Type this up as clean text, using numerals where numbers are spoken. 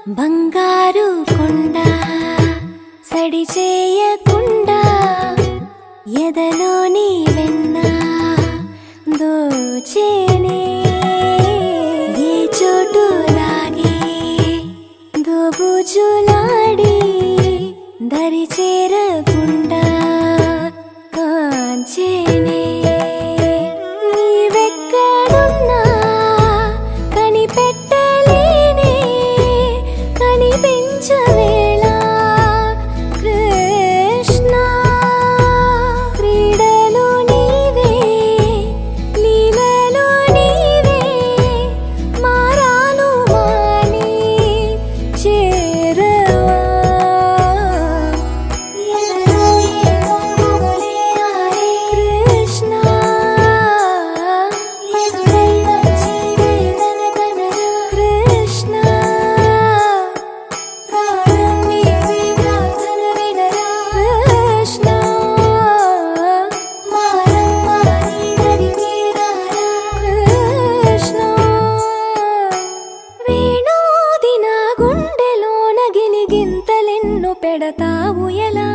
బంగారు కొండ సడి చేయకుండా ఎదలోని వెన్న దోచేనే ఏ చోటు లాగే దోబుజులాడి దరి చేరకుండా కాంచేనే నీవెక్కడున్నా కనిపెట్టలేనే కనిపించవేళ కృష్ణ క్రీడలు నీవే లీలలు నీవే మారాను మాని చేరవా ఎదలో ఏదో మొగలే ఆరే కృష్ణ ఎదురై వచ్చి వేదన కనరా కృష్ణ ప్రాణం నీవే ప్రార్థన వినరా కృష్ణ మారమ్మ నీ దరికి రారా కృష్ణ వేణోది నా గుండెలోన గిలిగింతలెన్నో పెడతావు ఎలా